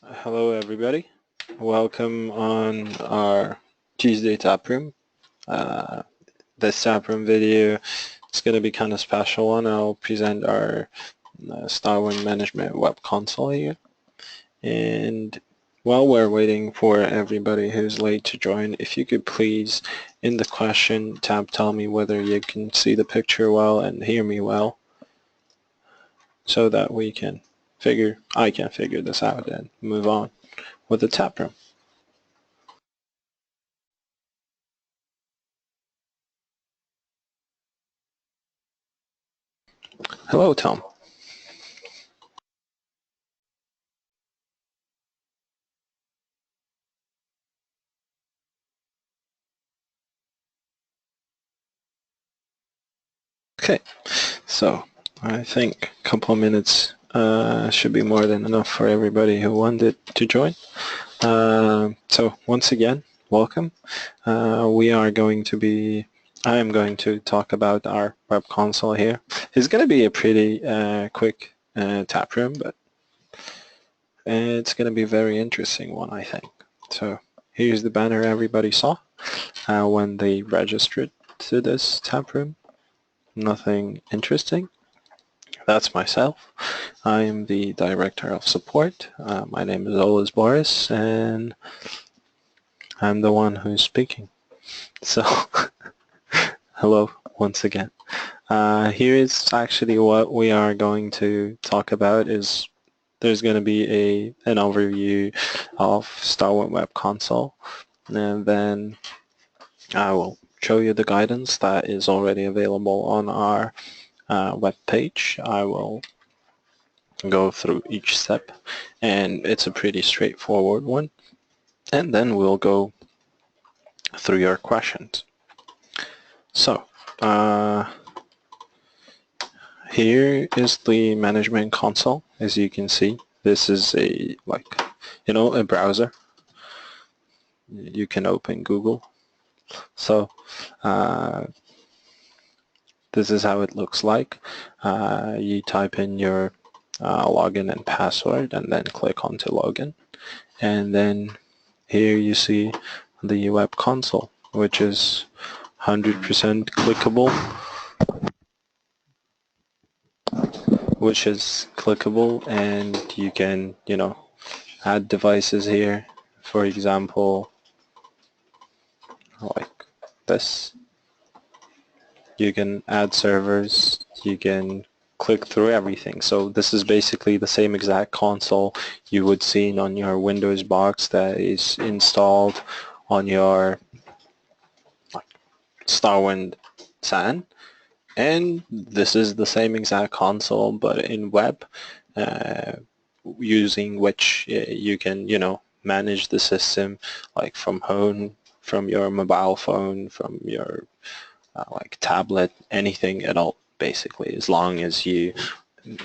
Hello everybody, welcome on our Tuesday taproom. This taproom video is going to be kind of special one. I'll present our StarWind Management Web Console here. And while we're waiting for everybody who's late to join, if you could please in the question tab tell me whether you can see the picture well and hear me well, so that I can figure this out and move on with the taproom. Hello, Tom. Okay, so I think a couple of minutes should be more than enough for everybody who wanted to join. So once again, welcome. I am going to talk about our web console here. It's going to be a pretty quick tap room, but it's going to be a very interesting one, I think. So here's the banner everybody saw when they registered to this tap room. Nothing interesting. That's myself. I am the Director of Support. My name is always Boris, and I'm the one who's speaking. So, hello once again. Here is actually what we are going to talk about. There's going to be an overview of StarWind Web Console, and then I will show you the guidance that is already available on our web page. I will go through each step, and it's a pretty straightforward one, and then we'll go through your questions. So here is the management console. As you can see, this is a browser. You can open Google. So this is how it looks like. You type in your login and password and then click onto login, and then here you see the web console, which is 100% clickable, and you can add devices here, for example like this. You can add servers, you can click through everything. So this is basically the same exact console you would see on your Windows box that is installed on your StarWind SAN, and this is the same exact console but in web, using which you can manage the system like from home, from your mobile phone, from your like tablet, anything at all, basically, as long as you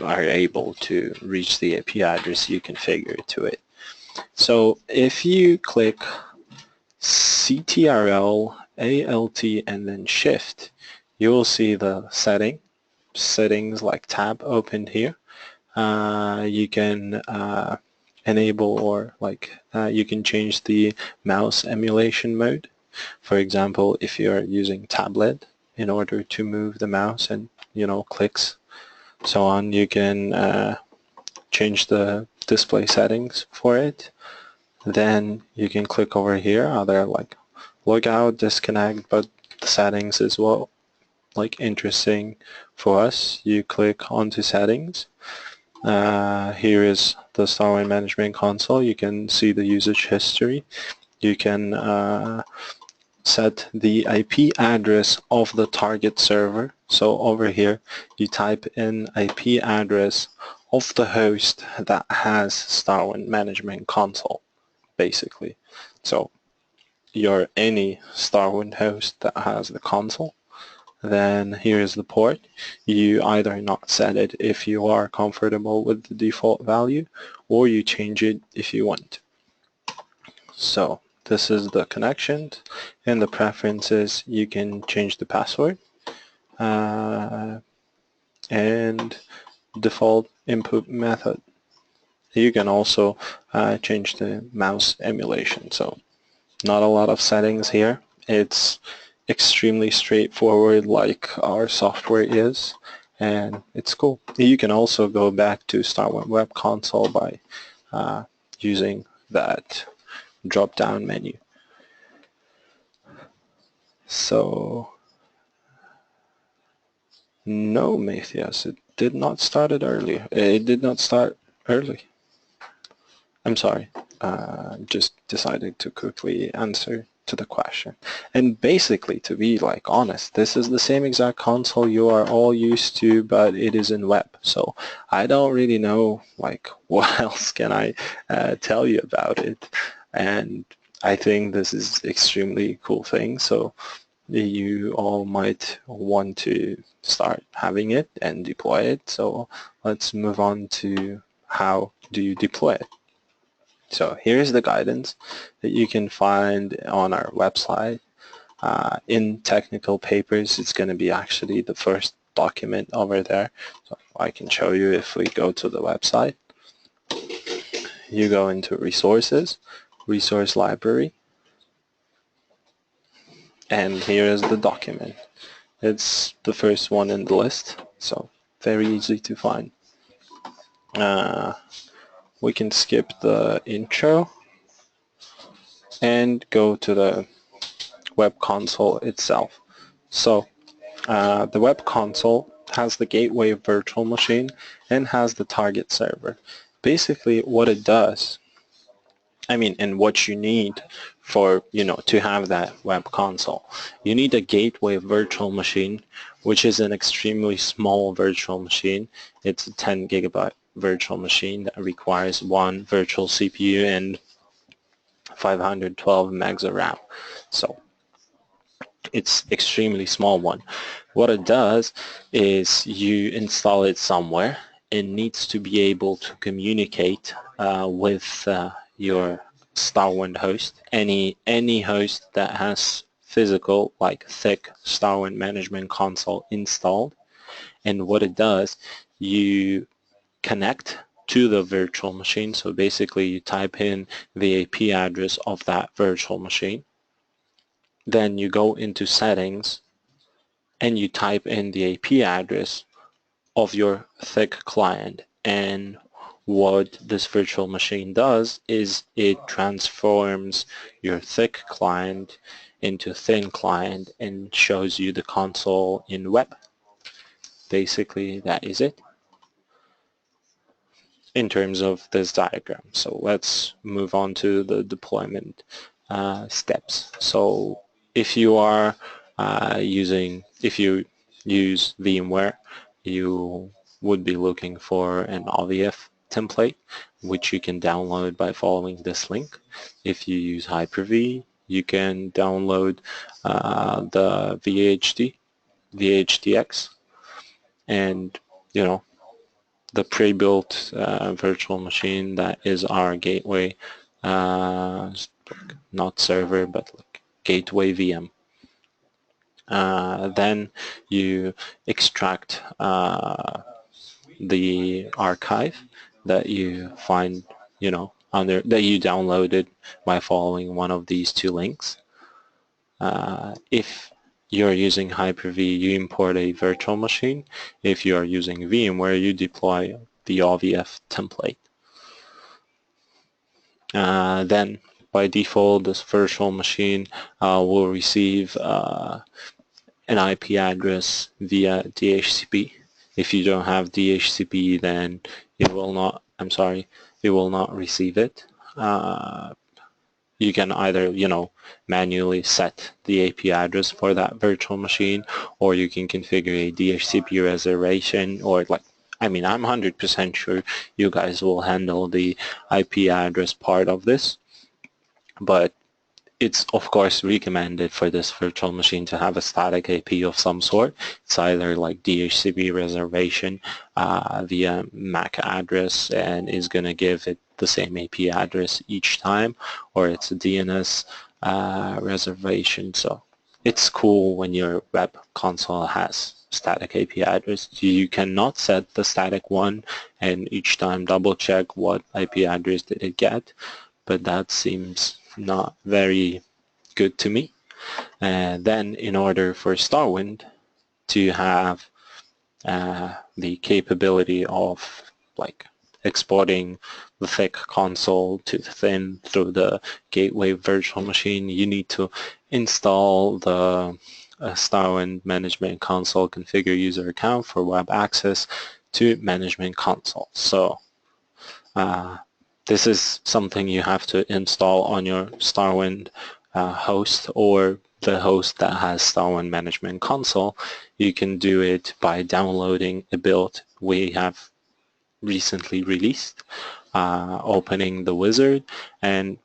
are able to reach the IP address you configure to it. So if you click CTRL, ALT, and then Shift, you will see the settings like tab opened here. You can enable or you can change the mouse emulation mode. For example, if you're using tablet, in order to move the mouse and clicks so on, you can change the display settings for it. Then you can click over here, other like logout, disconnect, but the settings is well interesting for us. You click onto settings. Here is the StarWind Management Console. You can see the usage history. You can set the IP address of the target server. So over here you type in IP address of the host that has StarWind Management Console, basically. So you're any StarWind host that has the console. Then here is the port. You either not set it if you are comfortable with the default value, or you change it if you want. So this is the connections, and the preferences. You can change the password and default input method. You can also change the mouse emulation. So not a lot of settings here. It's extremely straightforward like our software is, and it's cool. You can also go back to StarWind Web Console by using that drop-down menu. So no, Matthias, it did not start it earlier. It did not start early. I'm sorry. Just decided to quickly answer to the question. And basically, to be like honest, this is the same exact console you are all used to, but it is in web. So I don't really know like what else can I tell you about it. And I think this is extremely cool thing. So you all might want to start having it and deploy it. So let's move on to how do you deploy it. So here's the guidance that you can find on our website. In technical papers, it's going to be actually the first document over there. So I can show you if we go to the website. You go into resources, resource library, and here is the document. It's the first one in the list, so very easy to find. We can skip the intro and go to the web console itself. So the web console has the gateway virtual machine and has the target server. Basically what it does, and what you need for, to have that web console. You need a gateway virtual machine, which is an extremely small virtual machine. It's a 10 gigabyte virtual machine that requires one virtual CPU and 512 megs of RAM. So it's extremely small one. What it does is you install it somewhere. It needs to be able to communicate with your StarWind host, any host that has physical, like thick StarWind management console installed. And what it does, you connect to the virtual machine. So basically you type in the IP address of that virtual machine. Then you go into settings and you type in the IP address of your thick client. And what this virtual machine does is it transforms your thick client into thin client and shows you the console in web. Basically, that is it in terms of this diagram. So let's move on to the deployment steps. So if you are if you use VMware, you would be looking for an OVF template, which you can download by following this link. If you use Hyper-V, you can download the VHDX, and the pre-built virtual machine that is our gateway, not server, but like gateway VM. Then you extract the archive that you find, that you downloaded by following one of these two links. If you're using Hyper-V, you import a virtual machine. If you are using VMware, you deploy the OVF template. Then by default, this virtual machine will receive an IP address via DHCP. If you don't have DHCP, then it will not, it will not receive it. You can either, manually set the IP address for that virtual machine, or you can configure a DHCP reservation, or I'm 100% sure you guys will handle the IP address part of this, but it's of course recommended for this virtual machine to have a static IP of some sort. It's either like DHCP reservation via MAC address and is going to give it the same IP address each time, or it's a DNS reservation. So it's cool when your web console has static IP address. You cannot set the static one and each time double check what IP address did it get, but that seems not very good to me. And then in order for StarWind to have the capability of like exporting the thick console to thin through the gateway virtual machine, you need to install the StarWind management console configure user account for web access to management console. So this is something you have to install on your StarWind host or the host that has StarWind Management Console. You can do it by downloading a build we have recently released, opening the wizard and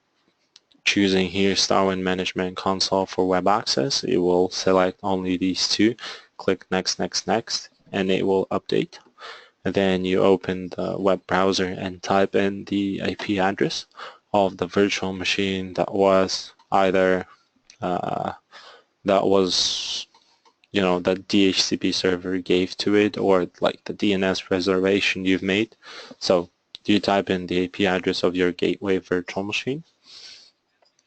choosing here StarWind Management Console for web access. It will select only these two, click next, next, next, and it will update. And then you open the web browser and type in the IP address of the virtual machine that was either that DHCP server gave to it, or like the DNS reservation you've made. So you type in the IP address of your gateway virtual machine.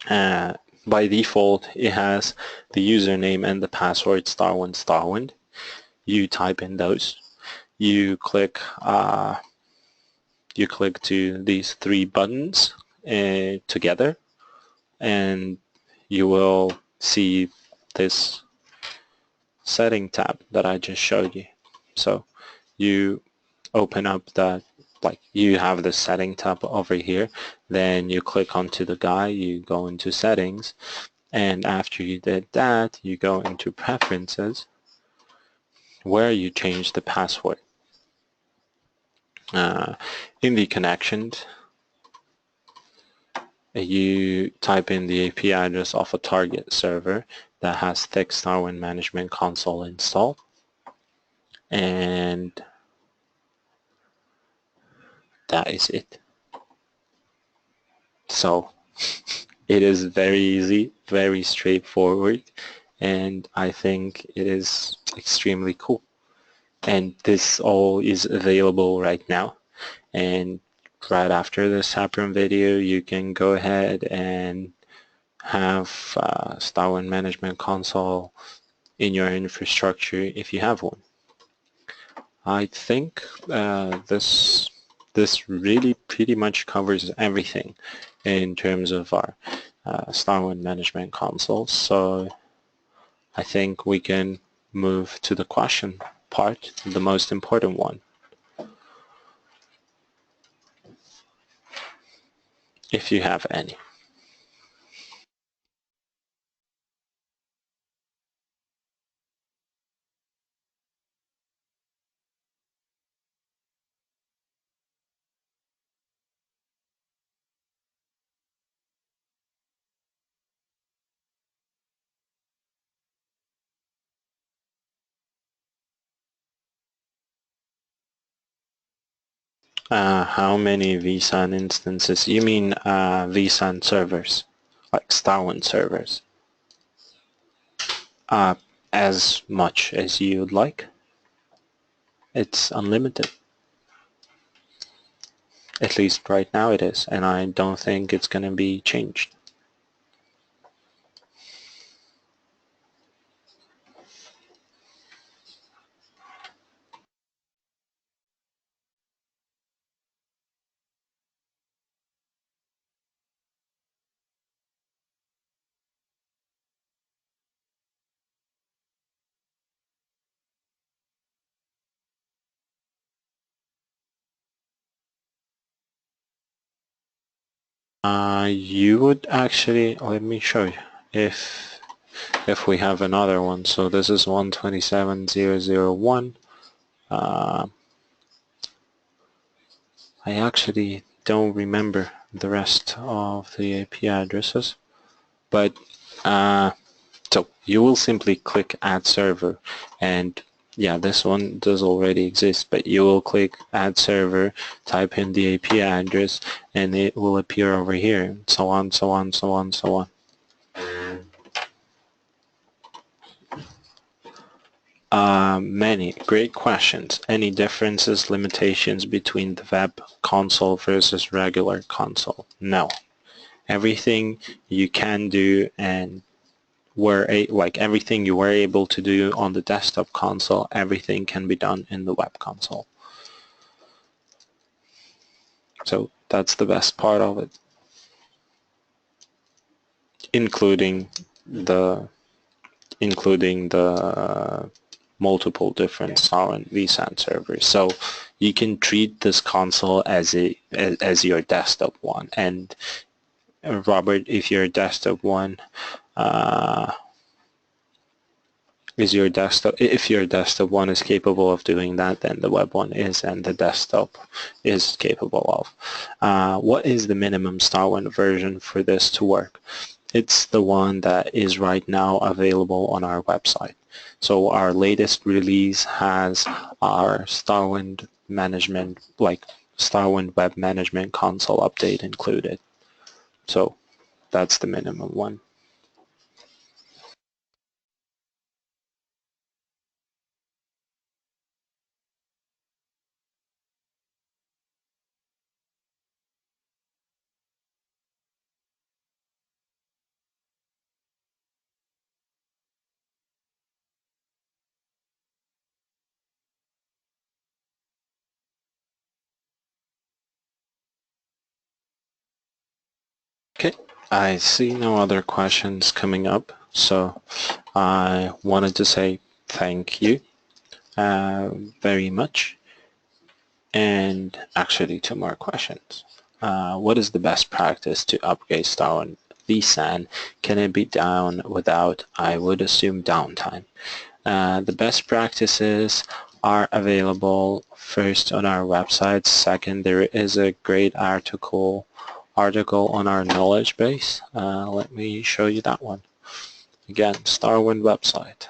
By default, it has the username and the password StarWind. You type in those. You click to these three buttons together, and you will see this setting tab that I just showed you. So you open up that, like you have the setting tab over here, then you click onto the guy, you go into settings, and after you did that, you go into preferences where you change the password. In the connections, you type in the IP address of a target server that has thick StarWind Management Console installed, and that is it. So it is very easy, very straightforward, and I think it is extremely cool. And this all is available right now, and right after this Sapron video you can go ahead and have StarWind Management Console in your infrastructure if you have one. I think this really pretty much covers everything in terms of our StarWind Management Console. So I think we can move to the question part, the most important one. If you have any. How many vSAN instances? You mean vSAN servers, like StarWind servers? As much as you'd like. It's unlimited. At least right now it is, and I don't think it's going to be changed. You would actually, let me show you if we have another one. So this is 127.0.0.1. I actually don't remember the rest of the IP addresses, but so you will simply click add server, and yeah, this one does already exist, but you will click add server, type in the IP address, and it will appear over here, so on, so on, so on, so on. Many great questions. Any differences, limitations between the web console versus regular console? No. Everything you can do and like everything you were able to do on the desktop console, everything can be done in the web console. So that's the best part of it, including the multiple different StarWind vSAN servers. So you can treat this console as your desktop one. And Robert, if your desktop one if your desktop one is capable of doing that, then the web one is, and the desktop is capable of. What is the minimum StarWind version for this to work? It's the one that is right now available on our website. So our latest release has our StarWind management, like StarWind Web Management Console update included. So that's the minimum one. Okay, I see no other questions coming up, so I wanted to say thank you very much. And actually, two more questions. What is the best practice to upgrade StarWind vSAN? Can it be down without, I would assume, downtime? The best practices are available first on our website. Second, there is a great article on our knowledge base. Let me show you that one. Again, StarWind website,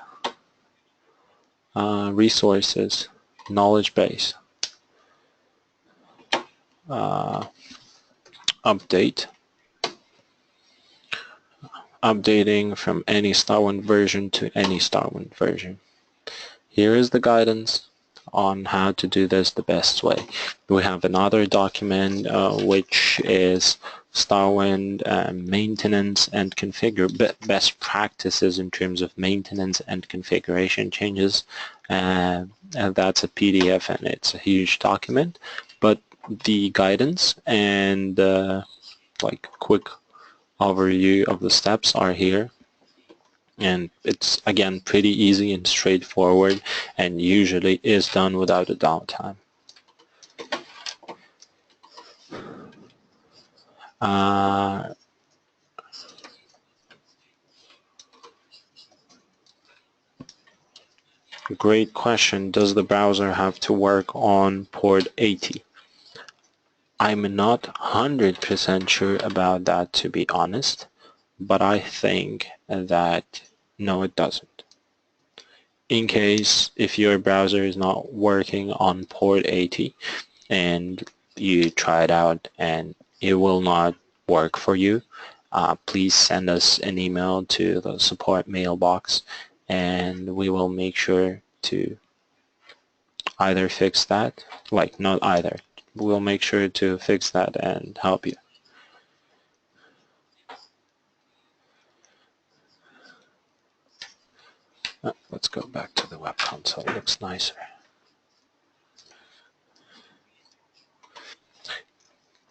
resources, knowledge base, updating from any StarWind version to any StarWind version. Here is the guidance on how to do this the best way. We have another document which is StarWind maintenance and best practices in terms of maintenance and configuration changes. And that's a PDF and it's a huge document, but the guidance and like quick overview of the steps are here. And it's, again, pretty easy and straightforward, and usually is done without a downtime. Great question. Does the browser have to work on port 80? I'm not 100% sure about that, to be honest, but I think that no, it doesn't. In case if your browser is not working on port 80 and you try it out and it will not work for you, please send us an email to the support mailbox and we will make sure to either fix that, like not either, we'll make sure to fix that and help you. Let's go back to the web console, it looks nicer.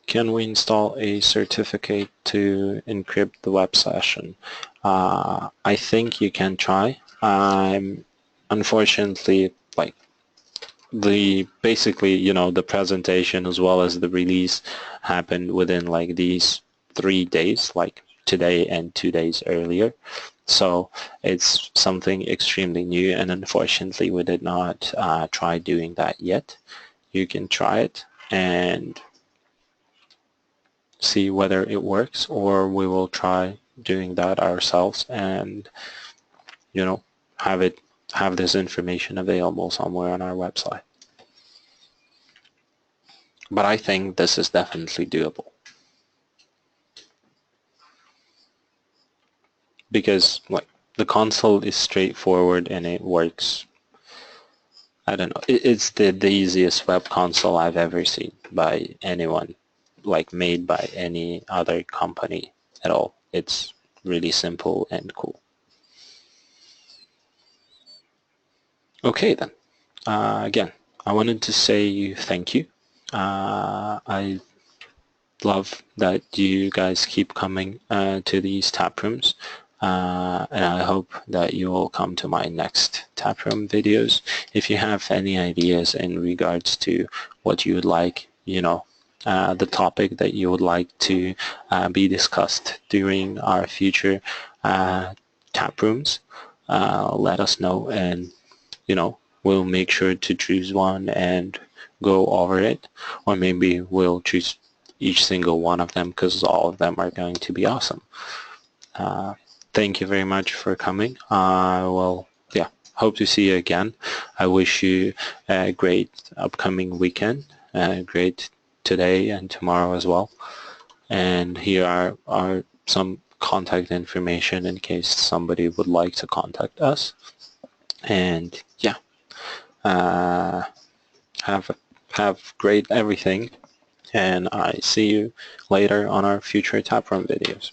Can we install a certificate to encrypt the web session? I think you can try. Unfortunately, like basically, you know, the presentation as well as the release happened within like these 3 days, like today and 2 days earlier. So it's something extremely new, and unfortunately, we did not try doing that yet. You can try it and see whether it works, or we will try doing that ourselves and, you know, have this information available somewhere on our website. But I think this is definitely doable, because like the console is straightforward and it works I don't know. It's the easiest web console I've ever seen by anyone, like made by any other company at all. It's really simple and cool. Okay then. Again, I wanted to say thank you. I love that you guys keep coming to these tap rooms. And I hope that you will come to my next taproom videos. If you have any ideas in regards to what you would like, the topic that you would like to be discussed during our future tap rooms, let us know, and we'll make sure to choose one and go over it, or maybe we'll choose each single one of them because all of them are going to be awesome. Thank you very much for coming. Hope to see you again. I wish you a great upcoming weekend, great today and tomorrow as well. And here are some contact information in case somebody would like to contact us. And yeah, have great everything. And I see you later on our future taproom videos.